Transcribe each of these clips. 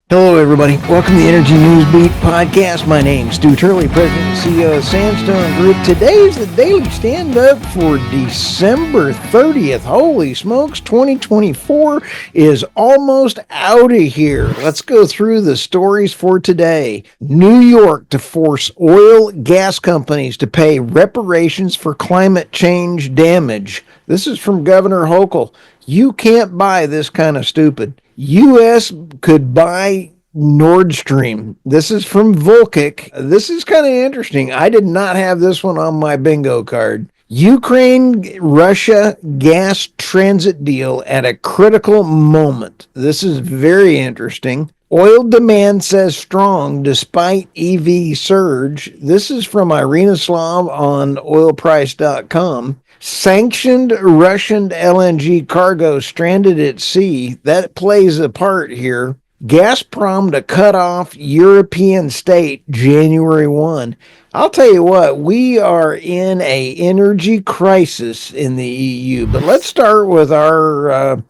Hello, everybody. Welcome to the Energy News Beat podcast. My name's Stuart Turley, President and CEO of Sandstone Group. Today's the daily stand-up for December 30th. Holy smokes, 2024 is almost out of here. Let's go through the stories for today. New York to force oil gas companies to pay reparations for climate change damage. This is from Governor Hochul. You can't buy this kind of stupid. U.S. could buy Nord Stream. This is from Vucic. This is kind of interesting. I did not have this one on my bingo card. Ukraine-Russia gas transit deal at a critical moment. This is very interesting. Oil demand says strong despite EV surge. This is from Irina Slav on oilprice.com. Sanctioned Russian LNG cargo stranded at sea. That plays a part here. Gazprom to cut off European state January 1. I'll tell you what, we are in a energy crisis in the EU. But let's start with our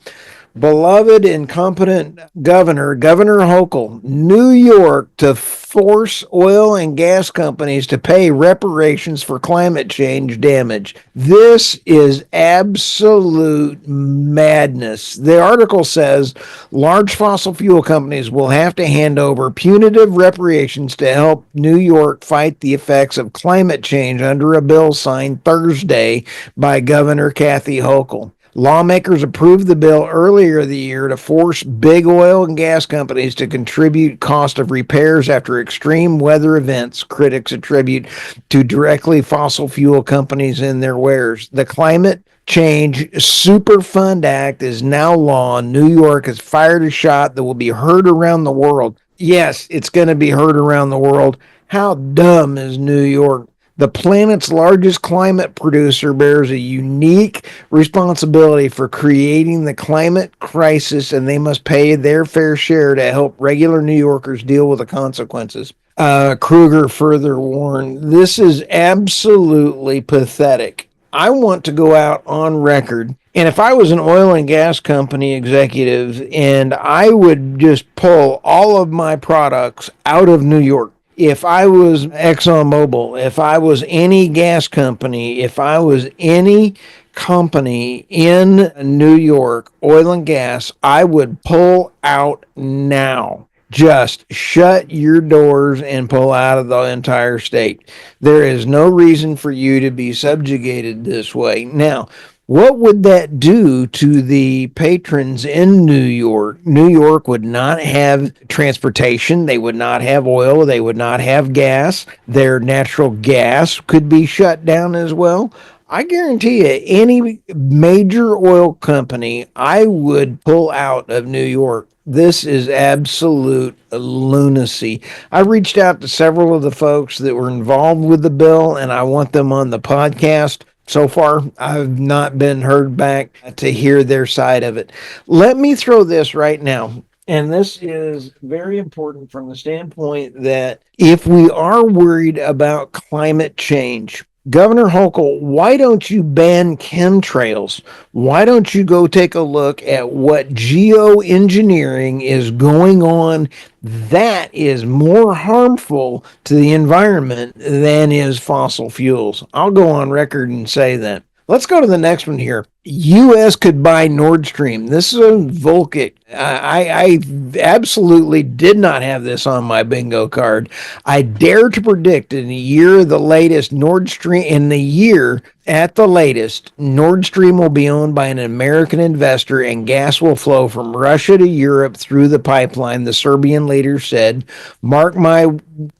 beloved incompetent Governor Hochul. New York to force oil and gas companies to pay reparations for climate change damage. This is absolute madness. The article says large fossil fuel companies will have to hand over punitive reparations to help New York fight the effects of climate change under a bill signed Thursday by Governor Kathy Hochul. Lawmakers approved the bill earlier the year to force big oil and gas companies to contribute cost of repairs after extreme weather events critics attribute to directly fossil fuel companies and their wares. The Climate Change Superfund Act is now law. New York has fired a shot that will be heard around the world. Yes, it's going to be heard around the world. How dumb is New York? The planet's largest climate producer bears a unique responsibility for creating the climate crisis, and they must pay their fair share to help regular New Yorkers deal with the consequences. Kruger further warned, this is absolutely pathetic. I want to go out on record, and if I was an oil and gas company executive, and I would just pull all of my products out of New York. If I was ExxonMobil, if I was any gas company, if I was any company in New York, oil and gas, I would pull out now. Just shut your doors and pull out of the entire state. There is no reason for you to be subjugated this way. Now, what would that do to the patrons in New York? New York would not have transportation. They would not have oil. They would not have gas. Their natural gas could be shut down as well. I guarantee you, any major oil company, I would pull out of New York. This is absolute lunacy. I reached out to several of the folks that were involved with the bill, and I want them on the podcast. So far, I've not been heard back to hear their side of it. Let me throw this right now. And this is very important from the standpoint that if we are worried about climate change, Governor Hochul, why don't you ban chemtrails? Why don't you go take a look at what geoengineering is going on that is more harmful to the environment than is fossil fuels? I'll go on record and say that. Let's go to the next one here. U.S. could buy Nord Stream. This is a Vucic. I absolutely did not have this on my bingo card. I dare to predict in the year the latest Nord Stream, in the year at the latest, Nord Stream will be owned by an American investor and gas will flow from Russia to Europe through the pipeline, the Serbian leader said. Mark my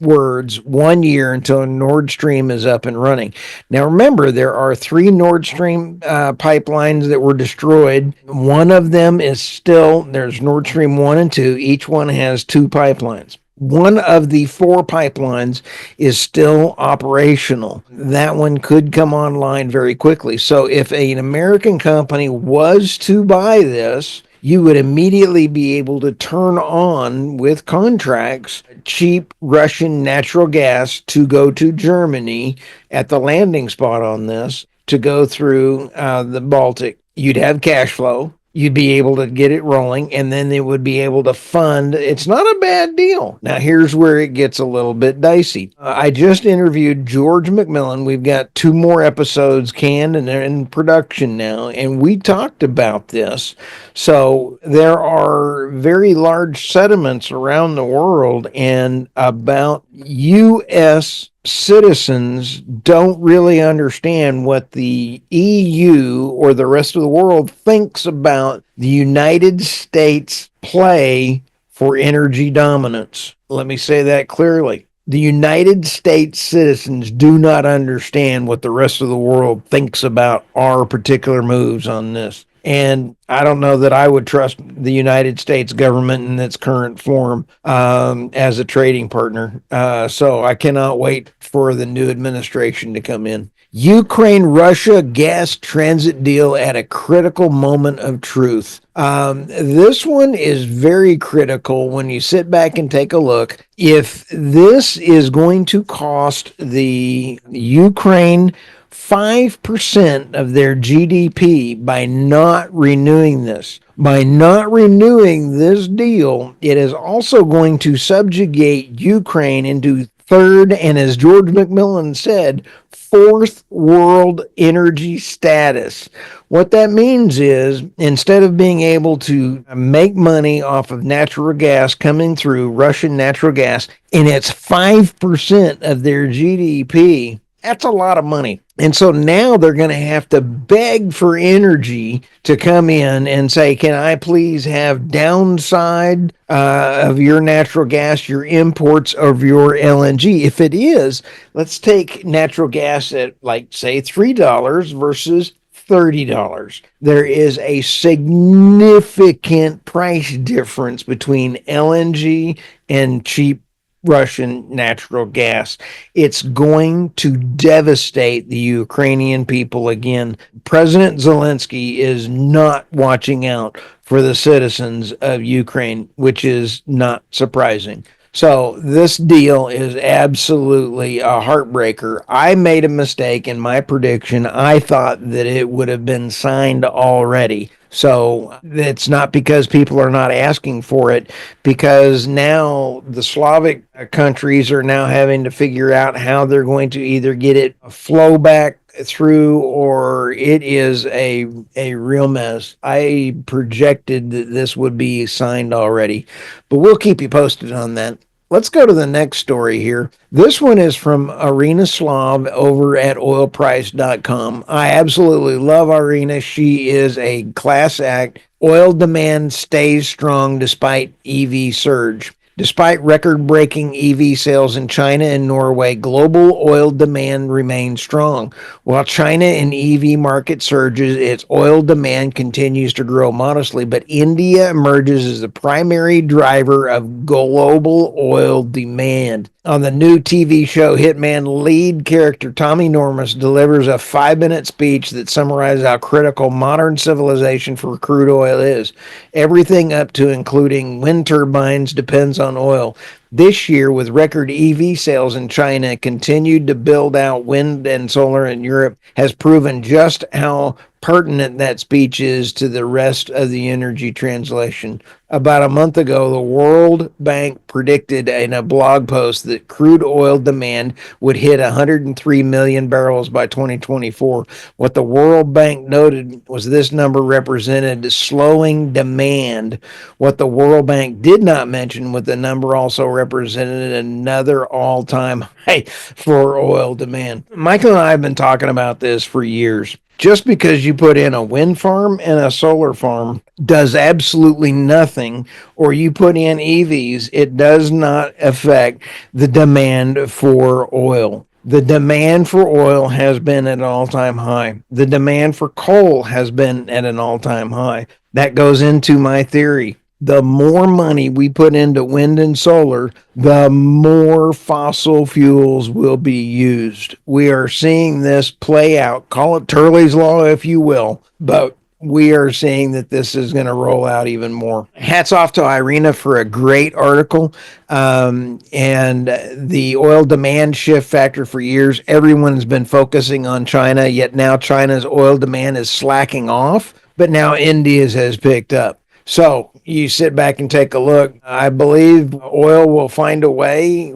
words, 1 year until Nord Stream is up and running. Now remember, there are 3 Nord Stream pipelines that were destroyed. One of them is still, there's Nord Stream 1 and 2. Each one has 2 pipelines. One of the 4 pipelines is still operational. That one could come online very quickly. So if an American company was to buy this, you would immediately be able to turn on with contracts cheap Russian natural gas to go to Germany at the landing spot on this, to go through the Baltic. You'd have cash flow. you'd be able to get it rolling, and then they would be able to fund. It's not a bad deal. Now, here's where it gets a little bit dicey. I just interviewed George McMillan. We've got 2 more episodes canned, and they're in production now, and we talked about this. So there are very large sediments around the world, and about U.S. citizens don't really understand what the EU or the rest of the world thinks about the United States play for energy dominance. Let me say that clearly. The United States citizens do not understand what the rest of the world thinks about our particular moves on this. And I don't know that I would trust the United States government in its current form as a trading partner. So I cannot wait for the new administration to come in. Ukraine-Russia gas transit deal at a critical moment of truth. This one is very critical when you sit back and take a look. If this is going to cost the Ukraine 5% of their GDP by not renewing this. By not renewing this deal, it is also going to subjugate Ukraine into third, and as George McMillan said, fourth world energy status. What that means is instead of being able to make money off of natural gas coming through Russian natural gas, and it's 5% of their GDP, that's a lot of money. And so now they're going to have to beg for energy to come in and say, can I please have downside of your natural gas, your imports of your LNG? If it is, let's take natural gas at like, say, $3 versus $30. There is a significant price difference between LNG and cheap Russian natural gas. It's going to devastate the Ukrainian people again. President Zelensky is not watching out for the citizens of Ukraine, which is not surprising. So this deal is absolutely a heartbreaker. I made a mistake in my prediction. I thought that it would have been signed already. So it's not because people are not asking for it, because now the Slavic countries are now having to figure out how they're going to either get it flow back through, or it is a real mess. I projected that this would be signed already, but we'll keep you posted on that. Let's go to the next story here. This one is from Irina Slav over at oilprice.com. I absolutely love Irina. She is a class act. Oil demand stays strong despite EV surge. Despite record-breaking EV sales in China and Norway, global oil demand remains strong. While China and EV market surges, its oil demand continues to grow modestly, but India emerges as the primary driver of global oil demand. On the new TV show Hitman, lead character Tommy Normus delivers a 5-minute speech that summarizes how critical modern civilization for crude oil is. Everything up to including wind turbines depends on oil. This year, with record EV sales in China, continued to build out wind and solar in Europe, has proven just how pertinent that speech is to the rest of the energy translation. About a month ago, the World Bank predicted in a blog post that crude oil demand would hit 103 million barrels by 2024. What the World Bank noted was this number represented slowing demand. What the World Bank did not mention was the number also represented another all-time high for oil demand. Michael and I have been talking about this for years. Just because you put in a wind farm and a solar farm does absolutely nothing, or you put in EVs, it does not affect the demand for oil. The demand for oil has been at an all-time high. The demand for coal has been at an all-time high. That goes into my theory. The more money we put into wind and solar, the more fossil fuels will be used. We are seeing this play out. Call it Turley's Law, if you will, but we are seeing that this is going to roll out even more. Hats off to Irina for a great article. And the oil demand shift factor for years, everyone's been focusing on China, yet now China's oil demand is slacking off. but now India's has picked up. So you sit back and take a look. I believe oil will find a way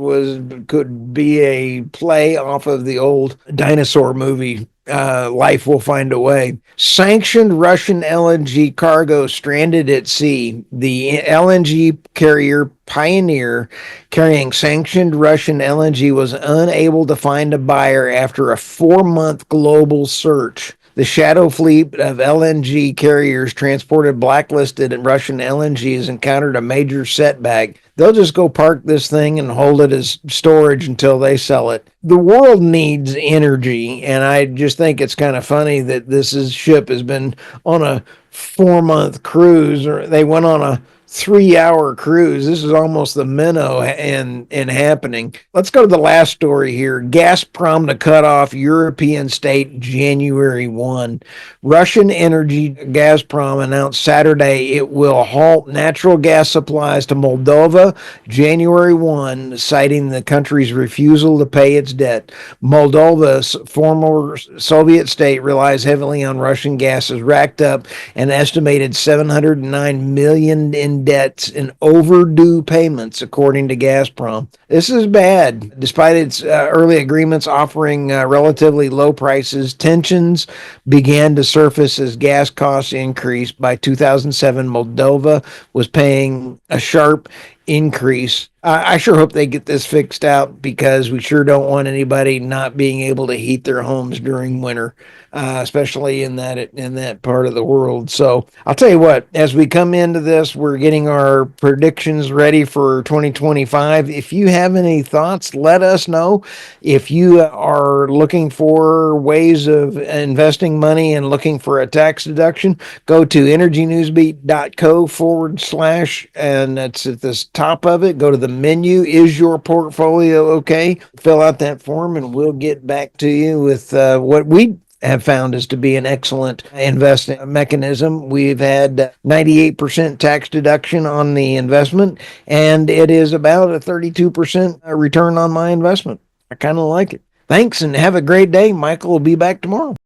could be a play off of the old dinosaur movie. Life will find a way. Sanctioned Russian LNG cargo stranded at sea. The LNG carrier Pioneer, carrying sanctioned Russian LNG, was unable to find a buyer after a 4-month global search. The shadow fleet of LNG carriers transported blacklisted Russian LNG has encountered a major setback. They'll just go park this thing and hold it as storage until they sell it. The world needs energy, and I just think it's kind of funny that ship has been on a 4-month cruise, or they went on a 3-hour cruise. This is almost the minnow and happening. Let's go to the last story here. Gazprom to cut off European state January 1. Russian energy Gazprom announced Saturday it will halt natural gas supplies to Moldova January 1, citing the country's refusal to pay its debt. Moldova's former Soviet state relies heavily on Russian gas, has racked up an estimated $709 million in debts and overdue payments, according to Gazprom. This is bad. Despite its early agreements offering relatively low prices, tensions began to surface as gas costs increased. By 2007, Moldova was paying a sharp increase. I sure hope they get this fixed out, because we sure don't want anybody not being able to heat their homes during winter, especially in that part of the world. So I'll tell you what, as we come into this, we're getting our predictions ready for 2025. If you have any thoughts, let us know. If you are looking for ways of investing money and looking for a tax deduction, go to energynewsbeat.co/ and that's at the top of it. Go to the menu. Is your portfolio okay? Fill out that form and we'll get back to you with what we have found is to be an excellent investing mechanism. We've had 98% tax deduction on the investment, and it is about a 32% return on my investment. I kind of like it. Thanks, and have a great day. Michael will be back tomorrow.